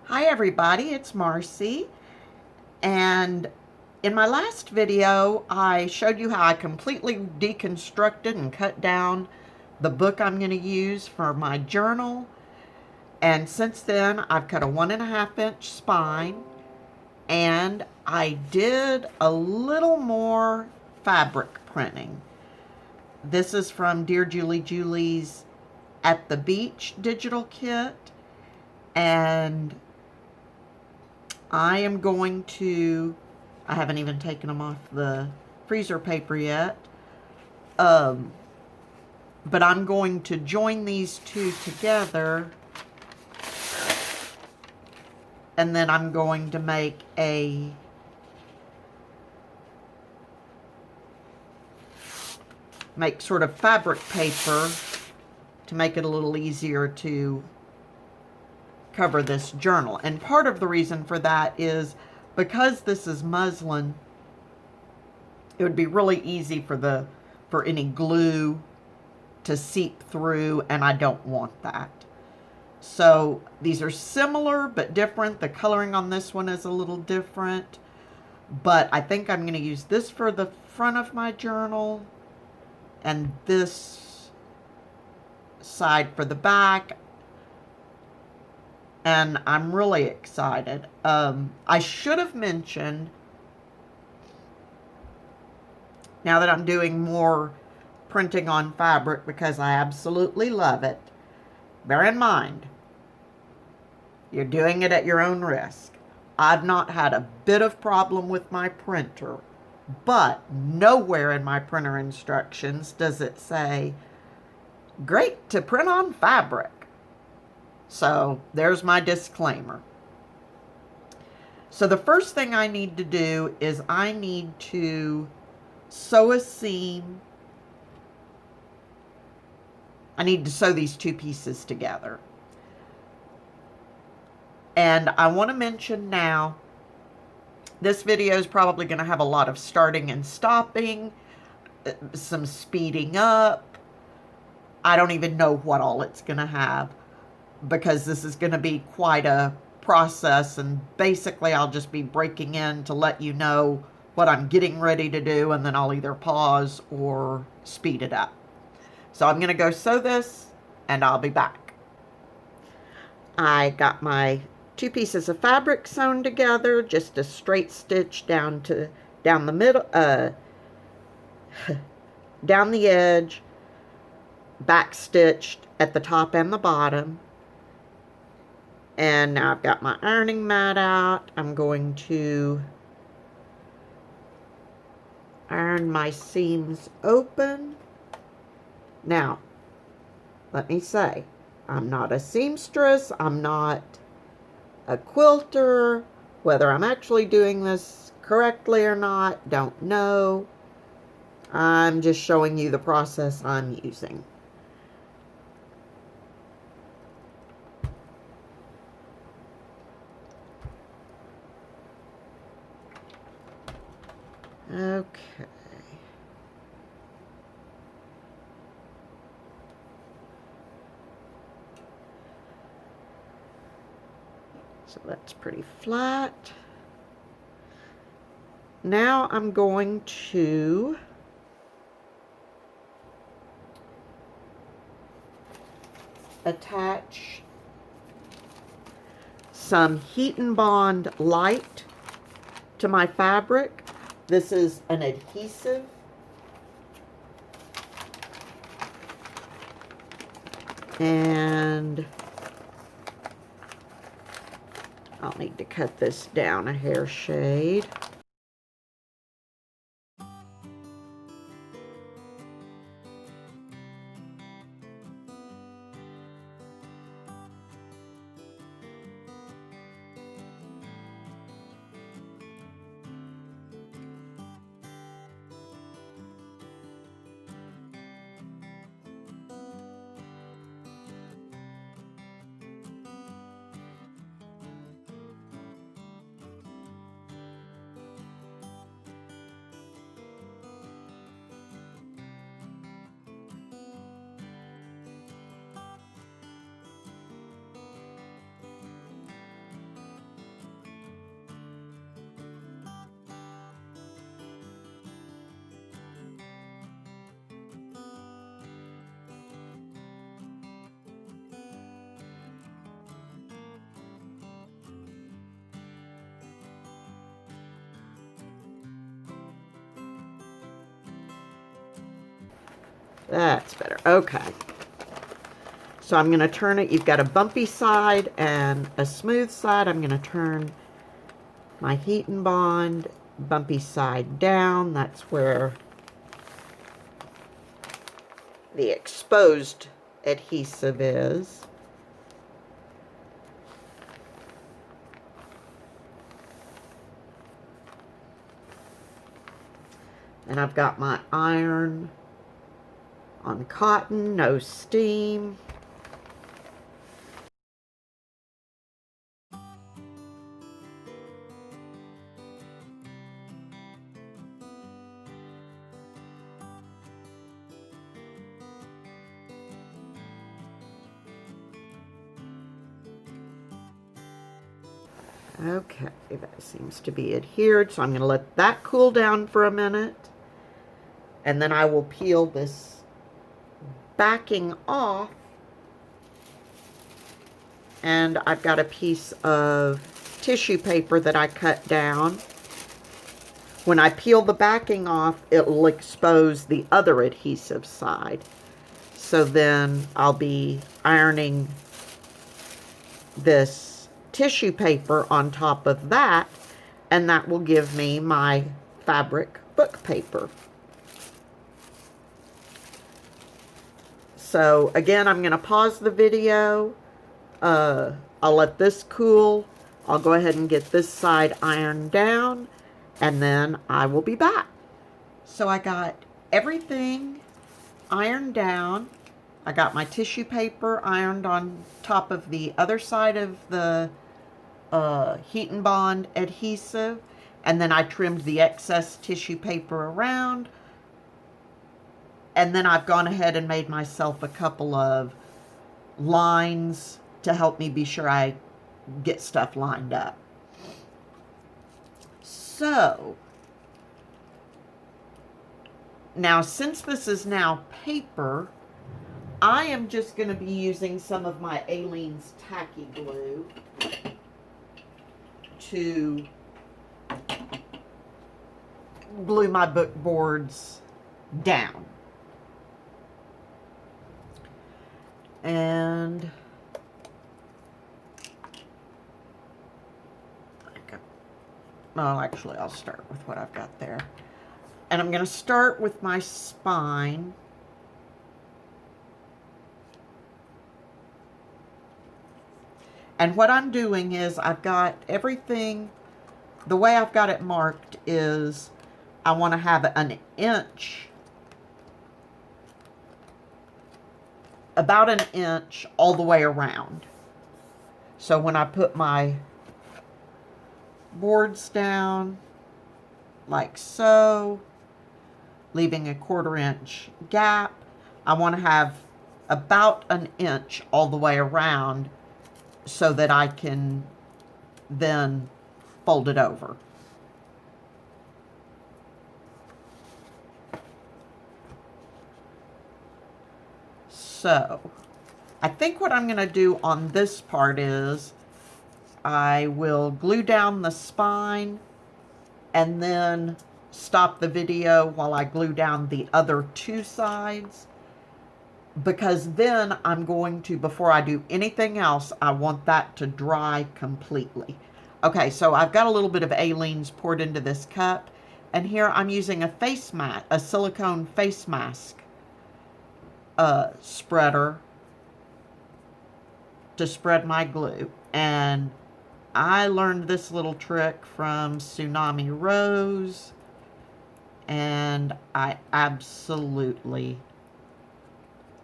Hi everybody, it's Marcy, and in my last video I showed you how I completely deconstructed and cut down the book I'm going to use for my journal, and since then I've cut a 1.5-inch spine and I did a little more fabric printing. This is from Dear Julie Julie's At the Beach digital kit, and I am going to, I haven't even taken them off the freezer paper yet, but I'm going to join these two together, and then I'm going to make sort of fabric paper to make it a little easier to cover this journal. And part of the reason for that is because this is muslin, it would be really easy for any glue to seep through, and I don't want that. So these are similar but different. The coloring on this one is a little different, but I think I'm going to use this for the front of my journal and this side for the back. And I'm really excited. I should have mentioned, now that I'm doing more printing on fabric because I absolutely love it, bear in mind, you're doing it at your own risk. I've not had a bit of problem with my printer, but nowhere in my printer instructions does it say, great to print on fabric. So there's my disclaimer. So the first thing I need to do is I need to sew a seam. I need to sew these two pieces together. And I want to mention now, this video is probably going to have a lot of starting and stopping, some speeding up. I don't even know what all it's going to have, because this is going to be quite a process, and basically I'll just be breaking in to let you know what I'm getting ready to do, and then I'll either pause or speed it up. So I'm going to go sew this, and I'll be back. I got my two pieces of fabric sewn together, just a straight stitch down the middle, down the edge, back stitched at the top and the bottom. And now I've got my ironing mat out. I'm going to iron my seams open. Now, let me say, I'm not a seamstress. I'm not a quilter. Whether I'm actually doing this correctly or not, don't know. I'm just showing you the process I'm using. Okay. So that's pretty flat. Now I'm going to attach some Heat and Bond Light to my fabric. This is an adhesive. And I'll need to cut this down a hair shade. That's better. Okay. So I'm going to turn it. You've got a bumpy side and a smooth side. I'm going to turn my heat and bond bumpy side down. That's where the exposed adhesive is. And I've got my iron on cotton, no steam. Okay, that seems to be adhered, so I'm going to let that cool down for a minute. And then I will peel this backing off. And I've got a piece of tissue paper that I cut down. When I peel the backing off, it will expose the other adhesive side. So then I'll be ironing this tissue paper on top of that, and that will give me my fabric book paper. So again, I'm going to pause the video. I'll let this cool. I'll go ahead and get this side ironed down, and then I will be back. So I got everything ironed down. I got my tissue paper ironed on top of the other side of the heat and bond adhesive, and then I trimmed the excess tissue paper around, and then I've gone ahead and made myself a couple of lines to help me be sure I get stuff lined up. So now, since this is now paper, I am just going to be using some of my Aleene's tacky glue to glue my book boards down. And well, actually, I'll start with what I've got there. And I'm going to start with my spine. And what I'm doing is I've got everything, the way I've got it marked is I want to have an inch, about an inch all the way around. So when I put my boards down like so, leaving a 1/4 inch gap, I want to have about an inch all the way around so that I can then fold it over. So I think what I'm going to do on this part is I will glue down the spine and then stop the video while I glue down the other two sides, because then I'm going to, before I do anything else, I want that to dry completely. Okay, so I've got a little bit of Aleene's poured into this cup, and here I'm using a face mask, a silicone face mask spreader to spread my glue. And I learned this little trick from Tsunami Rose, and I absolutely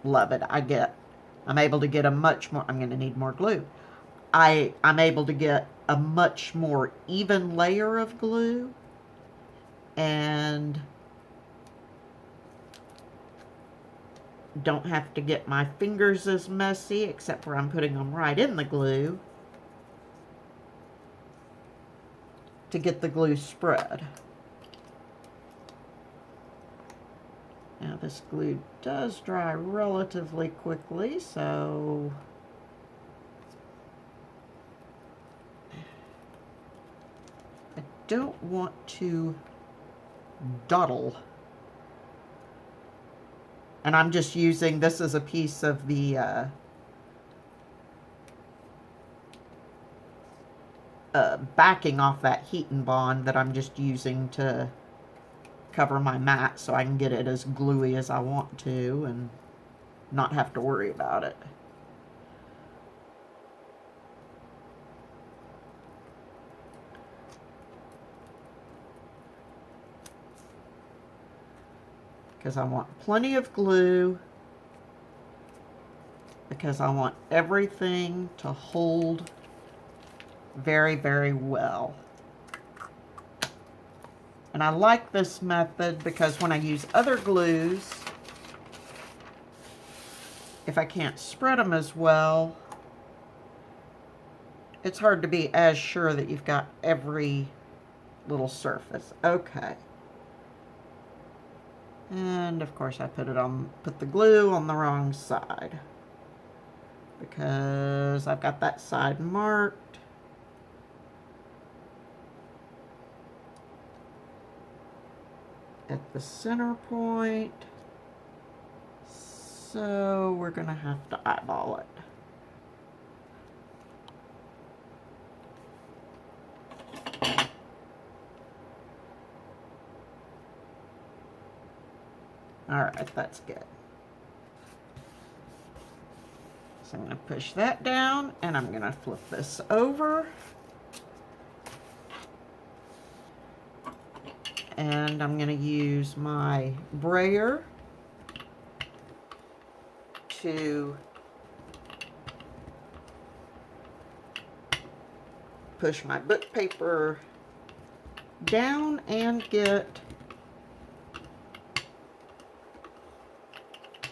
love it. I'm able to get a much more, I'm going to need more glue. I'm able to get a much more even layer of glue, and don't have to get my fingers as messy, except where I'm putting them right in the glue to get the glue spread. Now this glue does dry relatively quickly, so I don't want to dawdle And I'm just using, this is a piece of the backing off that heat and bond that I'm just using to cover my mat so I can get it as gluey as I want to and not have to worry about it. Because I want plenty of glue, because I want everything to hold very, very well. And I like this method because when I use other glues, if I can't spread them as well, it's hard to be as sure that you've got every little surface. Okay. And of course I put the glue on the wrong side because I've got that side marked. At the center point. So we're gonna have to eyeball it. Alright, that's good. So I'm going to push that down, and I'm going to flip this over. And I'm going to use my brayer to push my book paper down and get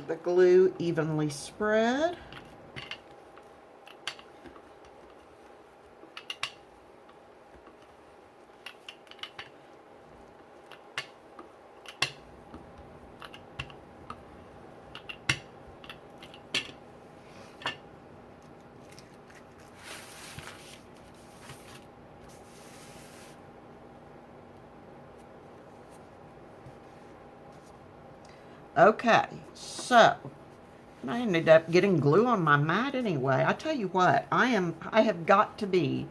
the glue evenly spread. Okay, so I ended up getting glue on my mat anyway. I tell you what, I have got to be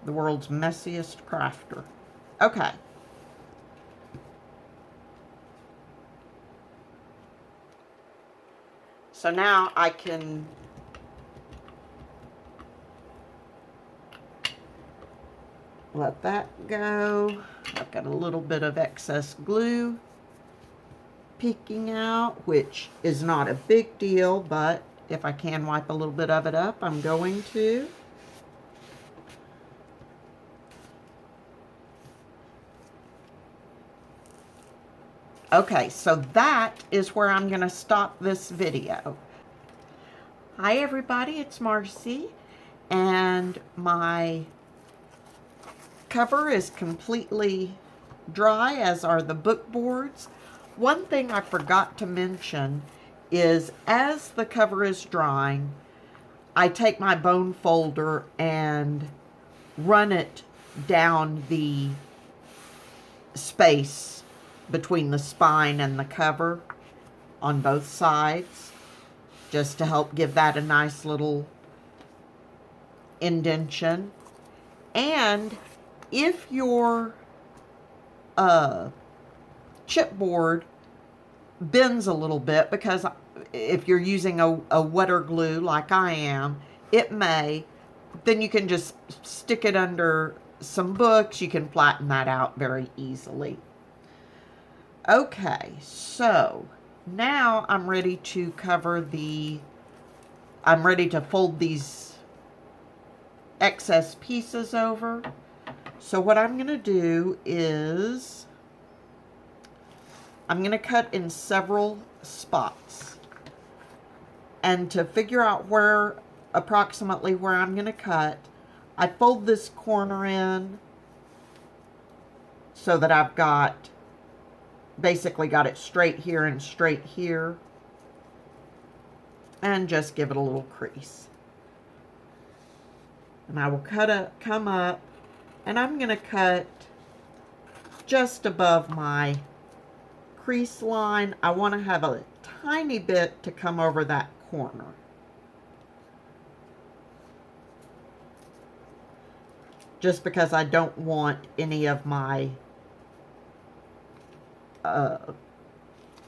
the world's messiest crafter. Okay. So now I can let that go. I've got a little bit of excess glue peeking out, which is not a big deal, but if I can wipe a little bit of it up, I'm going to. Okay, so that is where I'm going to stop this video. Hi everybody, it's Marcy, and my cover is completely dry, as are the book boards. One thing I forgot to mention is as the cover is drying, I take my bone folder and run it down the space between the spine and the cover on both sides, just to help give that a nice little indentation. And if your chipboard bends a little bit, because if you're using a wetter glue like I am, it may, then you can just stick it under some books. You can flatten that out very easily. Okay, so now I'm ready to I'm ready to fold these excess pieces over. So what I'm going to do is I'm going to cut in several spots. And to figure out approximately where I'm going to cut, I fold this corner in so that I've basically got it straight here and straight here. And just give it a little crease. And I will come up, and I'm going to cut just above my crease line. I want to have a tiny bit to come over that corner. Just because I don't want any of my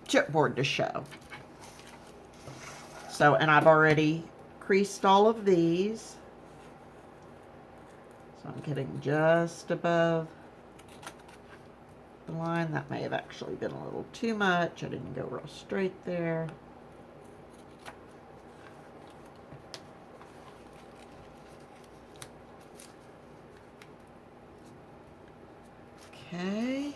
chipboard to show. So, and I've already creased all of these. So I'm getting just above the line. That may have actually been a little too much. I didn't go real straight there. Okay.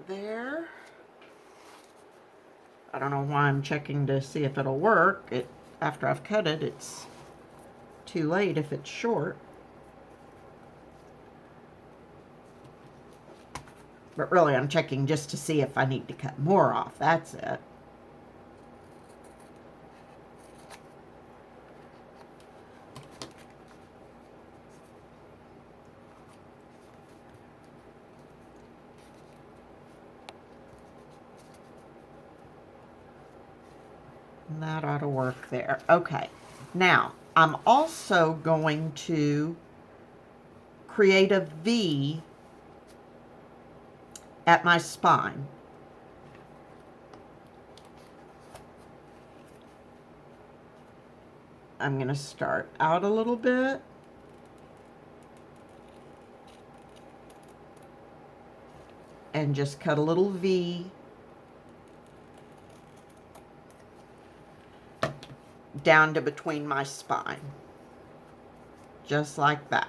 There. I don't know why I'm checking to see if it'll work. After I've cut it, it's too late if it's short. But really, I'm checking just to see if I need to cut more off. That's it. And that ought to work there. Okay. Now, I'm also going to create a V at my spine. I'm going to start out a little bit. And just cut a little V down to between my spine. Just like that.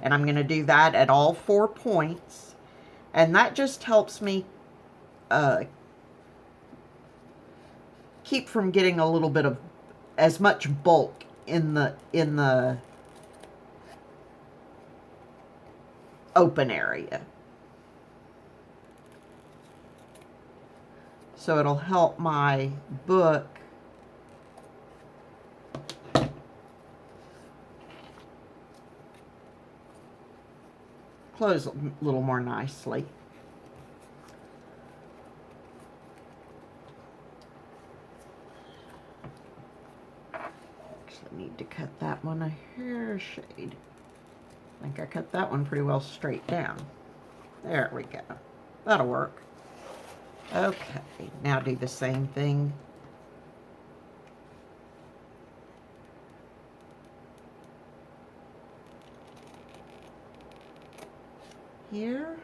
And I'm going to do that at all 4 points. And that just helps me keep from getting a little bit of as much bulk in the open area. So it'll help my book close a little more nicely. Actually, I need to cut that one a hair shade. I think I cut that one pretty well straight down. There we go. That'll work. Okay, now do the same thing. Here.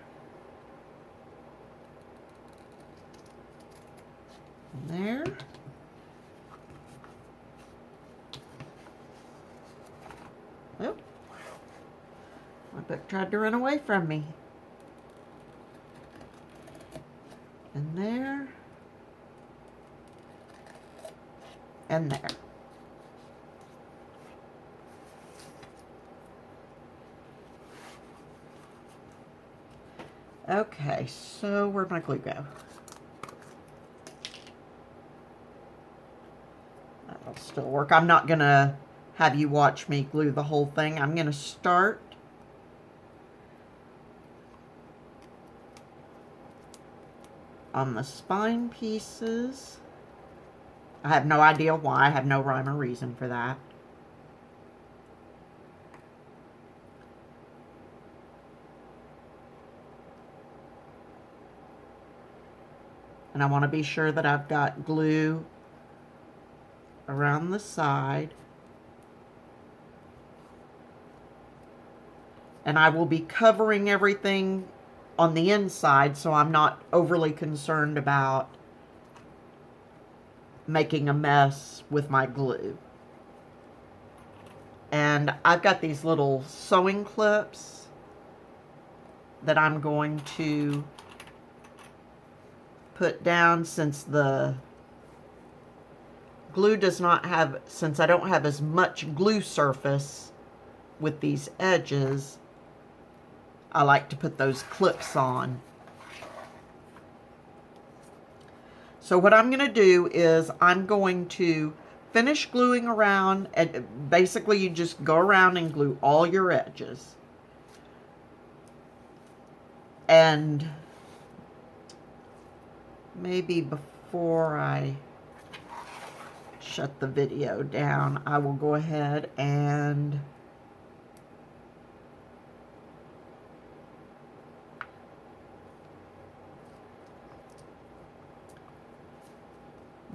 And there. Oh. My book tried to run away from me. And there. And there. Okay, so where'd my glue go? That'll still work. I'm not gonna have you watch me glue the whole thing. I'm gonna start on the spine pieces. I have no idea why. I have no rhyme or reason for that. And I want to be sure that I've got glue around the side. And I will be covering everything on the inside, so I'm not overly concerned about making a mess with my glue. And I've got these little sewing clips that I'm going to put down, since the glue does not have, since I don't have as much glue surface with these edges, I like to put those clips on. So what I'm going to do is I'm going to finish gluing around, and basically you just go around and glue all your edges. And maybe before I shut the video down, I will go ahead and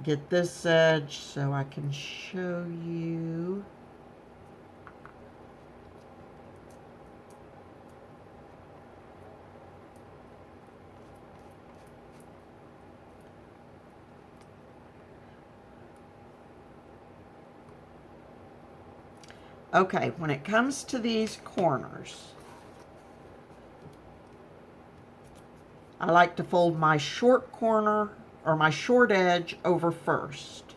get this edge so I can show you. Okay, when it comes to these corners, I like to fold my short corner or my short edge over first.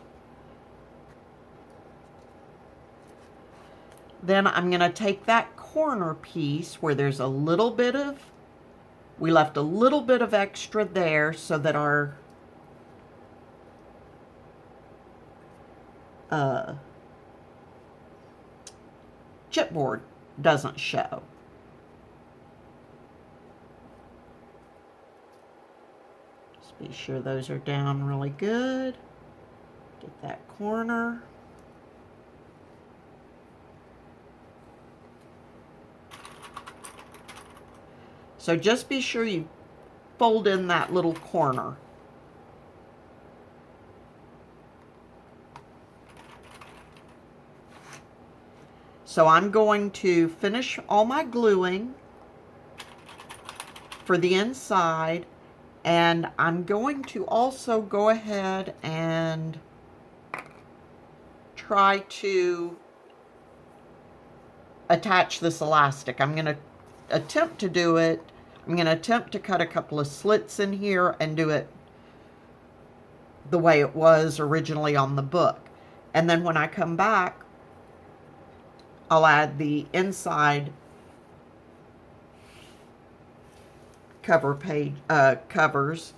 Then I'm going to take that corner piece where there's a little bit of, we left a little bit of extra there so that our chipboard doesn't show. Just be sure those are down really good. Get that corner. So just be sure you fold in that little corner. So I'm going to finish all my gluing for the inside, and I'm going to also go ahead and try to attach this elastic. I'm going to attempt to do it. I'm going to attempt to cut a couple of slits in here and do it the way it was originally on the book. And then when I come back, I'll add the inside cover page covers